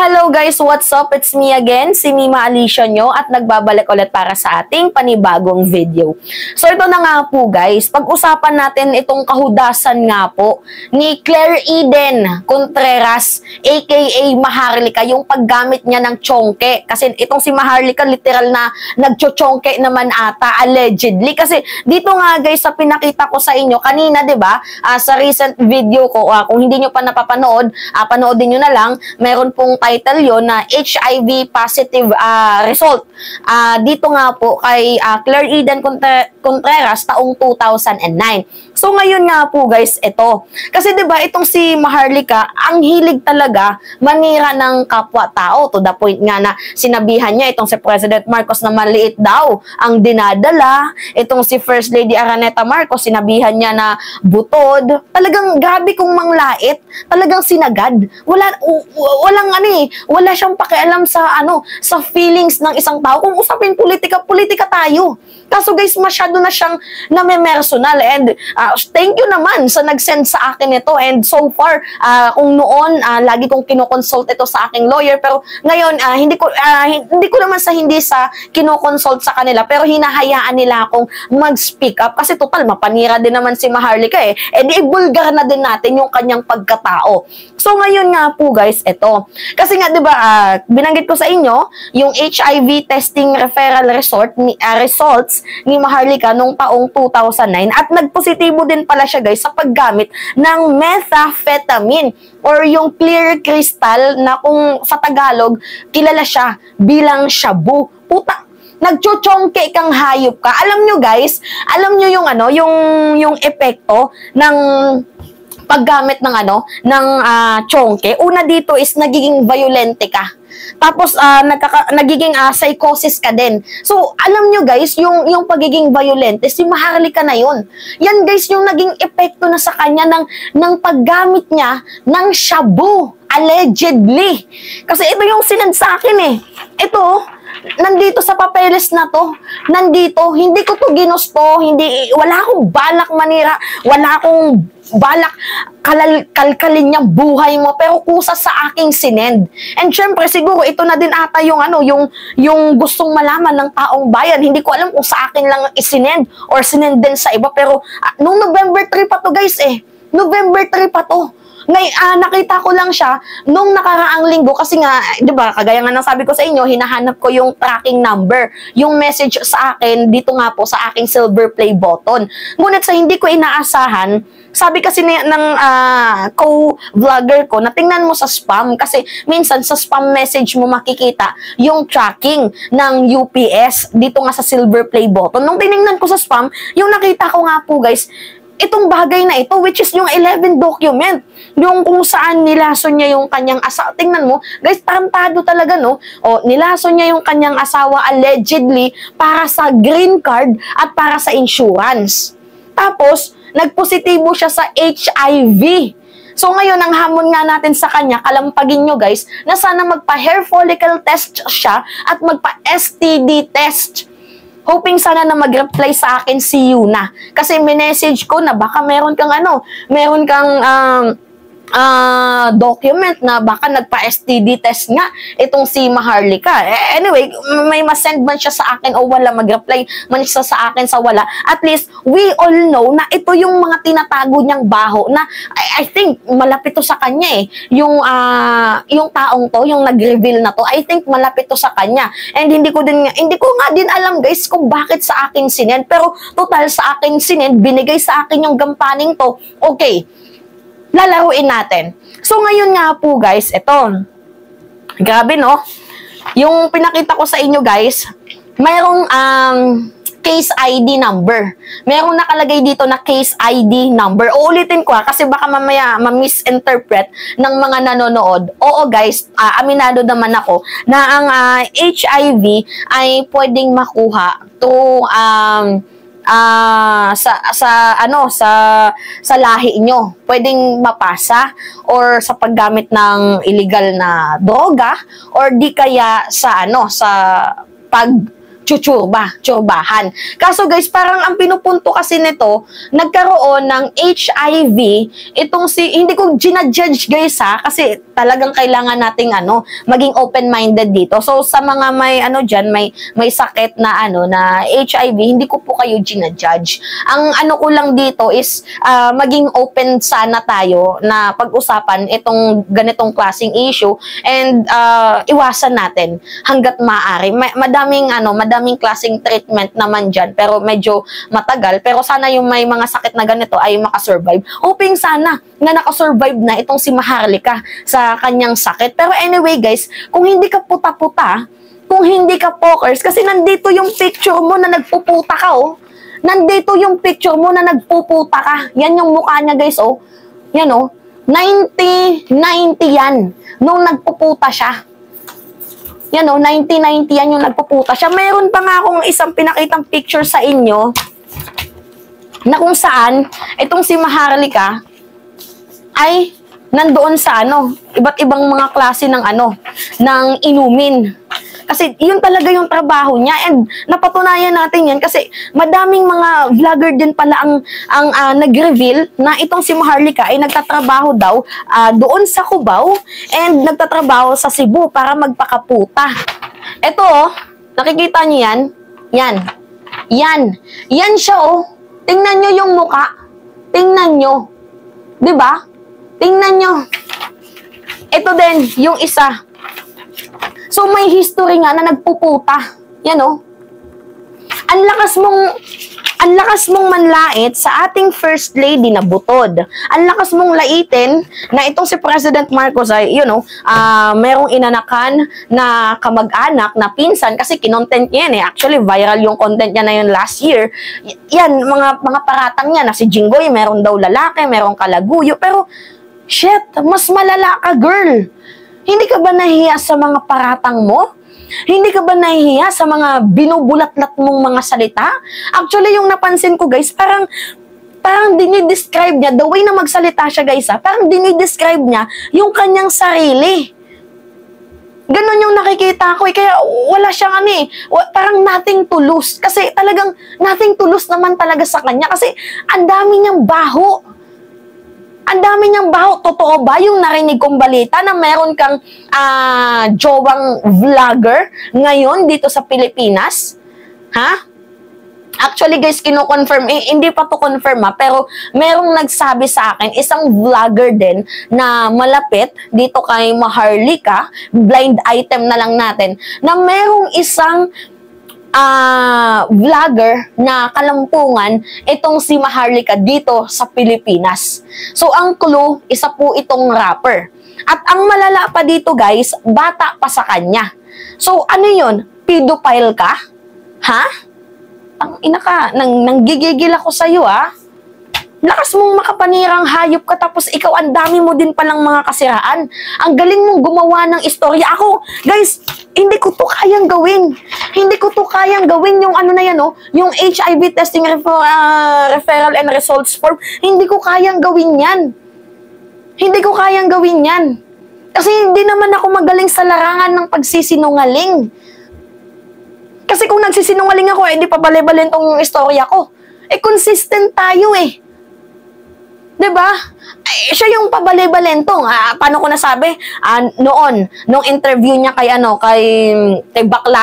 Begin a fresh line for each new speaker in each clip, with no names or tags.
Hello guys, what's up? It's me again, si Mima Alicia nyo at nagbabalik ulit para sa ating panibagong video. So ito na nga po guys, pag-usapan natin itong kahudasan nga po ni Claire Eden Contreras aka Maharlika, yung paggamit niya ng chongke. Kasi itong si Maharlika literal na nagchochongke naman ata, allegedly. Kasi dito nga guys sa pinakita ko sa inyo kanina, 'di ba? Sa recent video ko, kung hindi nyo pa napapanood, panoodin nyo na lang. Meron pong title yon na HIV positive result. Dito nga po kay Claire Eden Contreras taong 2009. So ngayon nga po guys, ito. Kasi 'di ba itong si Maharlika, ang hilig talaga manira ng kapwa-tao to the point nga na sinabihan niya itong si President Marcos na maliit daw ang dinadala. Itong si First Lady Araneta Marcos, sinabihan niya na butod. Talagang grabe kong manglait. Talagang sinagad. Wala siyang pakialam sa sa feelings ng isang tao. Kung usapin politika tayo. Kaso guys, masyado na siyang name-personal. And thank you naman sa nag-send sa akin ito. And so far, kung noon, lagi kong kinoconsult ito sa aking lawyer. Pero ngayon, hindi ko naman hindi sa kinoconsult sa kanila. Pero hinahayaan nila akong mag-speak up. Kasi total, mapanira din naman si Maharlika eh. And ibulgar na din natin yung kanyang pagkatao. So ngayon nga po guys, ito. Kasi nga, di ba, binanggit ko sa inyo, yung HIV testing referral results ni Maharlika nung taong 2009 at nagpositibo din pala siya guys sa paggamit ng methamphetamine or yung clear crystal na kung sa Tagalog, kilala siya bilang shabu. Puta, nagchochongke kang hayop ka. Alam nyo guys, alam nyo yung epekto ng paggamit ng chongke. Una dito is nagiging violente ka. Tapos nagiging psychosis ka din. So alam nyo guys, yung pagiging violente, si Maharlika na yun. Yan guys yung naging epekto na sa kanya ng paggamit niya ng shabu, allegedly. Kasi ito yung sinend sa akin eh. Ito, nandito sa papeles na to, hindi ko to ginusto, wala akong balak manira, wala akong balak kalkalin niyang buhay mo, pero kusa sa aking sinend. And syempre, siguro ito na din ata yung gustong malaman ng taong bayan. Hindi ko alam kung sa akin lang isinend or sinend din sa iba, pero nung November 3 pa to guys eh. November 3 pa to. Nakita ko lang siya nung nakaraang linggo kasi nga, 'di ba, kagaya nga ng sabi ko sa inyo, hinahanap ko yung tracking number, yung message sa akin dito nga po sa aking silver play button. Ngunit sa hindi ko inaasahan, sabi kasi ng co-vlogger ko na tingnan mo sa spam kasi minsan sa spam message mo makikita yung tracking ng UPS dito nga sa silver play button. Nung tiningnan ko sa spam, yung nakita ko nga po guys, itong bagay na ito, which is yung 11 document, yung kung saan nilason niya yung kanyang asawa. Tingnan mo, guys, tarantado talaga, no? O, nilason niya yung kanyang asawa allegedly para sa green card at para sa insurance. Tapos, nagpositibo siya sa HIV. So, ngayon, ang hamon nga natin sa kanya, kalampagin nyo, guys, na sana magpa-hair follicle test siya at magpa-STD test. Hoping sana na mag-reply sa akin si Yuna. Kasi minessage ko na baka meron kang document na baka nagpa-STD test nga itong si Maharlika. Anyway, may masend man siya sa akin o wala, mag-reply man siya sa akin sa wala. At least, we all know na ito yung mga tinatago niyang baho na I think malapit to sa kanya eh. Yung taong to, yung nag-reveal na to, I think malapit to sa kanya. And hindi ko nga din alam guys kung bakit sa akin sinend. Pero total sa akin sinend, binigay sa akin yung gampaning to. Okay, lalaruin natin. So, ngayon nga po, guys, ito. Grabe, no? Yung pinakita ko sa inyo, guys, mayroong case ID number. Mayroong nakalagay dito na case ID number. Uulitin ko kasi baka mamaya ma-misinterpret ng mga nanonood. Oo, guys, aminado naman ako na ang HIV ay pwedeng makuha through sa lahi nyo. Pwedeng mapasa or sa paggamit ng illegal na droga or di kaya sa tsurbahan. Kaso guys, parang ang pinupunto kasi nito, nagkaroon ng HIV, itong hindi ko ginajudge guys ha, kasi talagang kailangan nating maging open-minded dito. So sa mga may may sakit na na HIV, hindi ko po kayo ginajudge. Ang ko lang dito is maging open sana tayo na pag-usapan itong ganitong klaseng issue and iwasan natin hanggat maaari. Madaming klaseng treatment naman dyan, pero medyo matagal. Pero sana yung may mga sakit na ganito ay makasurvive. Hoping sana na nakasurvive na itong si Maharlika sa kanyang sakit. Pero anyway guys, kung hindi ka puta-puta, kung hindi ka pokers, kasi nandito yung picture mo na nagpuputa ka, oh. Nandito yung picture mo na nagpuputa ka. Yan yung mukha niya guys, oh. Yan, oh. 90 yan. Nung nagpuputa siya. Yan o, 1990 yan yung nagpuputa siya. Meron pa nga akong isang pinakitang picture sa inyo na kung saan itong si Maharlika ay nandoon sa iba't ibang mga klase ng ng inumin. Kasi yun talaga yung trabaho niya and napatunayan natin yan kasi madaming mga vlogger din pala ang nag-reveal na itong si Maharlika ay nagtatrabaho daw doon sa Cubao and nagtatrabaho sa Cebu para magpakaputa. Ito nakikita niyo yan? Yan siya Tingnan niyo yung muka. Tingnan niyo. 'Di ba? Tingnan niyo. Ito din yung isa. So, may history nga na nagpuputa. Yan Ang lakas mong manlait sa ating First Lady na butod. Ang lakas mong laitin na itong si President Marcos ay, merong inanakan na kamag-anak na pinsan kasi kinontent niya yan Actually, viral yung content niya na yun last year. Yan, mga paratang niya na si Jinggoy, meron daw lalaki, merong kalaguyo. Pero, shit, mas malala ka, girl. Hindi ka ba nahihiya sa mga paratang mo? Hindi ka ba nahihiya sa mga binubulatlat mong mga salita? Actually, yung napansin ko guys, parang dinidescribe niya, the way na magsalita siya guys parang dinidescribe niya yung kanyang sarili. Ganon yung nakikita ko kaya wala siyang parang nothing to lose. Kasi talagang nothing to lose naman talaga sa kanya kasi ang dami niyang baho. Ang dami niyang baho. Totoo ba yung narinig kong balita na meron kang jowang vlogger ngayon dito sa Pilipinas? Ha? Actually guys, kino-confirm, hindi pa to confirm pero merong nagsabi sa akin, isang vlogger din na malapit dito kay Maharlika, blind item na lang natin, na merong isang vlogger na kalampungan itong si Maharlika dito sa Pilipinas. So, ang clue, isa po itong rapper. At ang malala pa dito guys, bata pa sa kanya. So, ano yun? Pedophile ka? Ha? Ang ina ka, nanggigigil ako sa'yo Lakas mong makapanirang hayop ka tapos ikaw ang dami mo din palang mga kasiraan. Ang galing mong gumawa ng istorya. Ako, guys, hindi ko to kayang gawin. Hindi ko to kayang gawin yung yung HIV testing referral and results form. Hindi ko kayang gawin yan. Hindi ko kayang gawin yan. Kasi hindi naman ako magaling sa larangan ng pagsisinungaling. Kasi kung nagsisinungaling ako, hindi pa bale-bale tong istorya ko. Consistent tayo Diba? Siya yung pabali-balentong. Paano ko nasabi? Nung interview niya kay Bakla.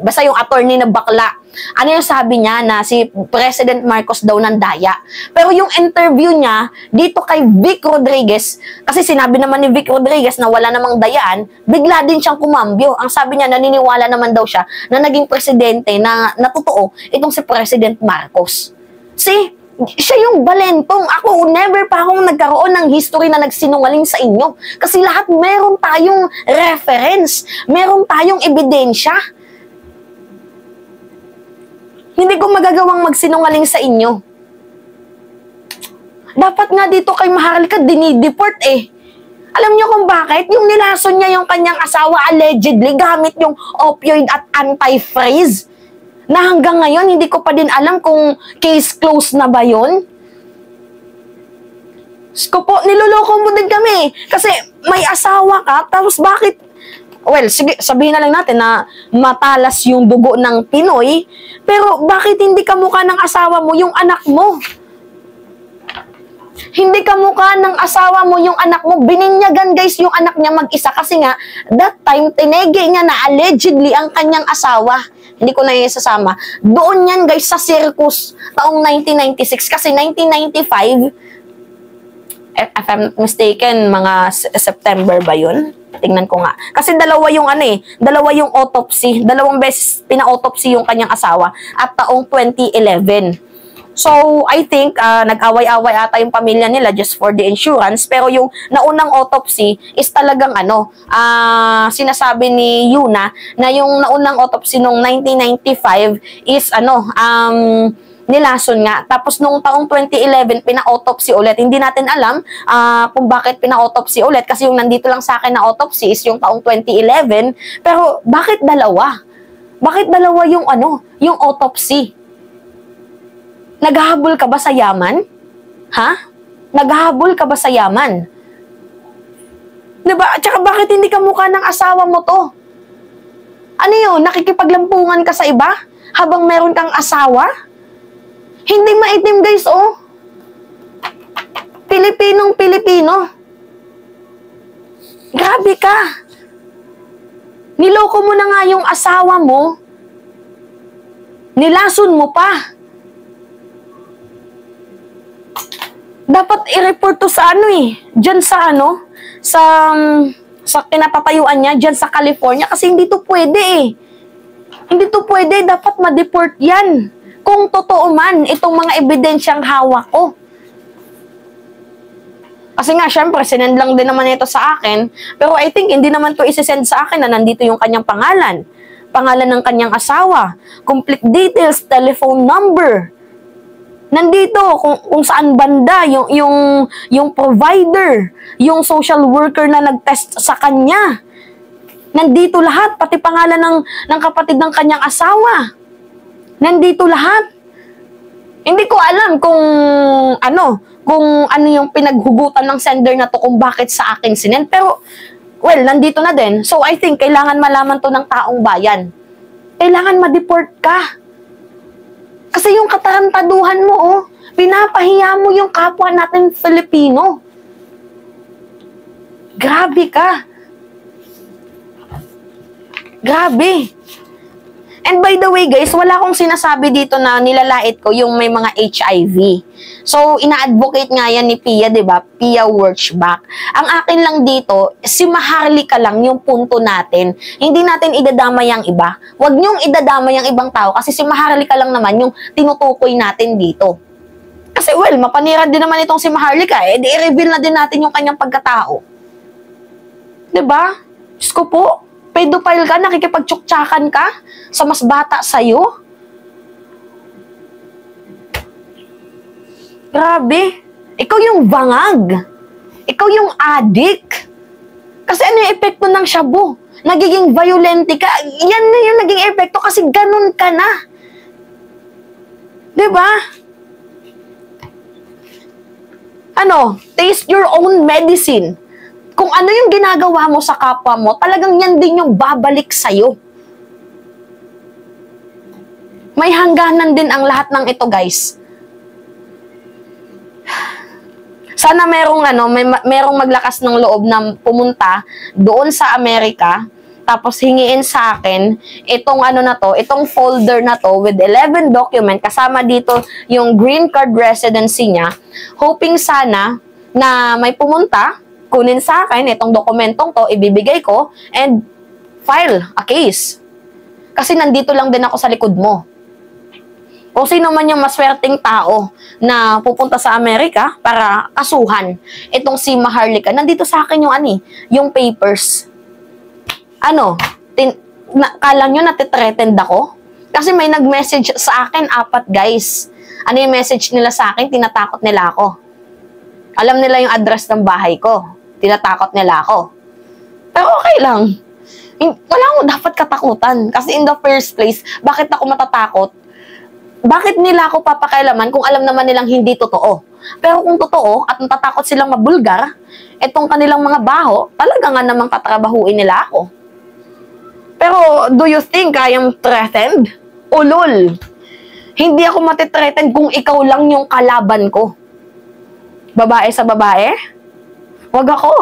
Basta yung attorney na Bakla. Ano yung sabi niya na si President Marcos daw nandaya. Pero yung interview niya dito kay Vic Rodriguez, kasi sinabi naman ni Vic Rodriguez na wala namang dayaan, bigla din siyang kumambyo. Ang sabi niya, naniniwala naman daw siya na naging presidente na totoo itong si President Marcos. See? Siya yung balentong. Ako, never pa akong nagkaroon ng history na nagsinungaling sa inyo. Kasi lahat meron tayong reference. Meron tayong ebidensya. Hindi ko magagawang magsinungaling sa inyo. Dapat nga dito kay Maharlika, dinideport Alam niyo kung bakit? Yung nilason niya yung kanyang asawa allegedly gamit yung opioid at anti-freeze. Na hanggang ngayon, hindi ko pa din alam kung case closed na ba yun. Sko po, niloloko mo din kami. Kasi may asawa ka, tapos bakit well, sige, sabihin na lang natin na matalas yung dugo ng Pinoy, pero bakit hindi kamukha ng asawa mo yung anak mo? Hindi kamukha ng asawa mo yung anak mo. Bininyagan guys yung anak niya mag-isa kasi nga, that time, tinege niya na allegedly ang kanyang asawa. Hindi ko na isasama. Doon yan guys sa circus taong 1996 kasi 1995, if I'm not mistaken, mga September ba yun? Tingnan ko nga. Kasi dalawa yung dalawa yung autopsy. Dalawang beses pina-autopsy yung kanyang asawa at taong 2011. So, I think, nag-away-away ata yung pamilya nila just for the insurance. Pero yung naunang autopsy is talagang sinasabi ni Yuna na yung naunang autopsy noong 1995 is nilason nga. Tapos nung taong 2011, pina-autopsy ulit. Hindi natin alam kung bakit pina-autopsy ulit kasi yung nandito lang sa akin na autopsy is yung taong 2011. Pero bakit dalawa? Bakit dalawa yung yung autopsy? Naghahabol ka ba sa yaman? Ha? Naghahabol ka ba sa yaman? Diba? Tsaka bakit hindi ka mukha ng asawa mo to? Ano yun? Nakikipaglampungan ka sa iba? Habang meron kang asawa? Hindi maitim guys, oh. Pilipinong Pilipino. Grabe ka. Niloko mo na nga yung asawa mo. Nilason mo pa. Dapat i-report to sa dyan sa sa kinapatayuan niya, dyan sa California, kasi hindi to pwede Hindi to pwede, dapat ma-deport yan. Kung totoo man, itong mga ebidensyang hawak ko. Kasi nga, syempre, sinend lang din naman ito sa akin, pero I think hindi naman to isisend sa akin na nandito yung kanyang pangalan. Pangalan ng kanyang asawa, complete details, telephone number. Nandito kung saan banda yung provider, yung social worker na nag-test sa kanya. Nandito lahat, pati pangalan ng kapatid ng kanyang asawa. Nandito lahat. Hindi ko alam kung ano yung pinaghugutan ng sender na to, kung bakit sa akin sinend, pero well, nandito na din. So I think kailangan malaman to ng taong bayan. Kailangan ma-deport ka. Kasi yung katarantaduhan mo, pinapahiya mo yung kapwa natin Filipino. Grabe ka. Grabe. And by the way guys, wala akong sinasabi dito na nilalait ko yung may mga HIV. So, ina-advocate nga yan ni Pia, diba? Pia Wurtzbach. Ang akin lang dito, si Maharlika lang yung punto natin. Hindi natin idadamay ang iba. Huwag niyong idadamay ang ibang tao kasi si Maharlika lang naman yung tinutukoy natin dito. Kasi well, mapanira din naman itong si Maharlika. I-reveal na din natin yung kanyang pagkatao. Diba? Diyos ko po. Pedophile ka, nakikipagtsuktsakan ka sa mas bata sa'yo? Grabe. Ikaw yung bangag. Ikaw yung addict. Kasi ano yung epekto ng shabu? Nagiging violente ka. Yan na yung naging epekto kasi ganun ka na. Diba? Taste your own medicine. Kung ano yung ginagawa mo sa kapwa mo, talagang yan din yung babalik sa'yo. May hangganan din ang lahat ng ito, guys. Sana merong maglakas ng loob na pumunta doon sa Amerika, tapos hingiin sa akin itong itong folder na to with 11 document, kasama dito yung green card residency niya, hoping sana na may pumunta, kunin sa akin itong dokumentong to, ibibigay ko, and file a case. Kasi nandito lang din ako sa likod mo. Kung sino man yung maswerteng tao na pupunta sa Amerika para kasuhan itong si Maharlika, nandito sa akin yung papers. Kala nyo natitreatend ako? Kasi may nag-message sa akin, 4 guys. Ano yung message nila sa akin? Tinatakot nila ako. Alam nila yung address ng bahay ko. Tinatakot nila ako. Pero okay lang. Wala akong dapat katakutan. Kasi in the first place, bakit ako matatakot? Bakit nila ako papakailaman kung alam naman nilang hindi totoo? Pero kung totoo at natatakot silang mabulgar, etong kanilang mga baho, talaga nga namang tatrabahuin nila ako. Pero, do you think I am threatened? Ulol. Hindi ako matithreaten kung ikaw lang yung kalaban ko. Babae sa babae? Wag ako.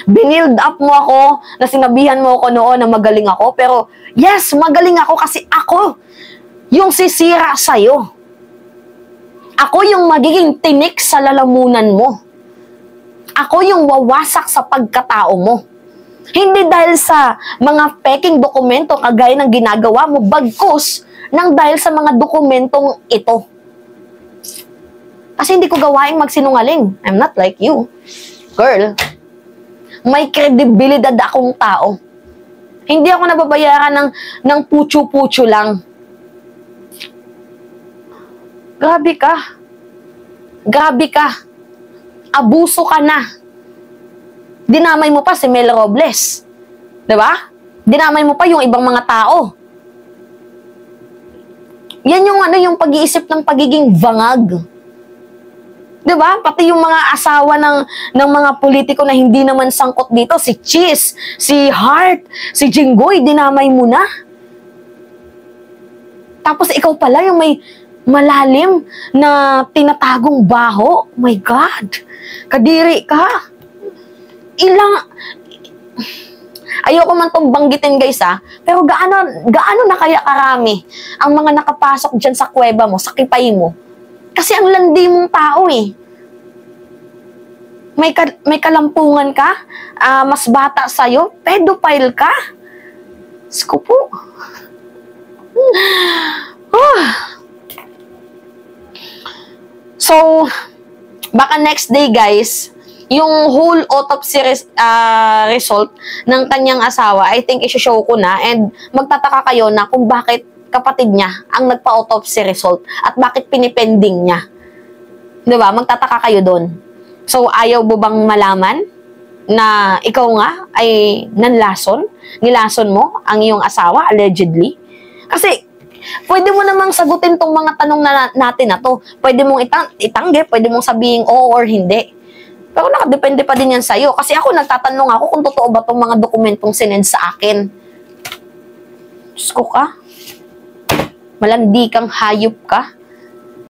Binild up mo ako, na sinabihan mo ako noon na magaling ako, pero yes, magaling ako kasi ako yung sisira sa'yo. Ako yung magiging tinik sa lalamunan mo. Ako yung wawasak sa pagkatao mo. Hindi dahil sa mga peking dokumento kagaya ng ginagawa mo, bagkus nang dahil sa mga dokumentong ito. Kasi hindi ko gawaing magsinungaling. I'm not like you. Girl, may kredibilidad akong tao. Hindi ako nababayaran ng putyo-putyo lang. Grabe ka. Grabe ka. Abuso ka na. Dinamay mo pa si Mel Robles. Diba? Dinamay mo pa yung ibang mga tao. Yan yung yung pag-iisip ng pagiging vangag. Diba? Pati yung mga asawa ng mga politiko na hindi naman sangkot dito, si Cheese, si Hart, si Jinggoy, dinamay mo na. Tapos ikaw pala yung may malalim na tinatagong baho. Oh my God. Kadiri ka. Ayoko man itong banggitin guys pero gaano na kaya karami ang mga nakapasok dyan sa kuweba mo, sa kipay mo? Kasi ang landi mong tao May kalampungan ka, mas bata sa'yo, pedophile ka. Sko po. So, baka next day guys, yung whole autopsy result ng kanyang asawa, I think isi-show ko na, and magtataka kayo na kung bakit kapatid niya ang nagpa-autopsy result at bakit pinipending niya. Diba? Magtataka kayo doon. So, ayaw mo bang malaman na ikaw nga ay nilason mo ang iyong asawa, allegedly? Kasi, pwede mo namang sagutin tong mga tanong natin na to. Pwede mong itanggi, pwede mong sabihin oo or hindi. Pero nakadepende pa din yan sa'yo. Kasi ako, nagtatanong ako kung totoo ba tong mga dokumentong sinend sa akin. Diyos ko ka. Malandi kang hayop ka.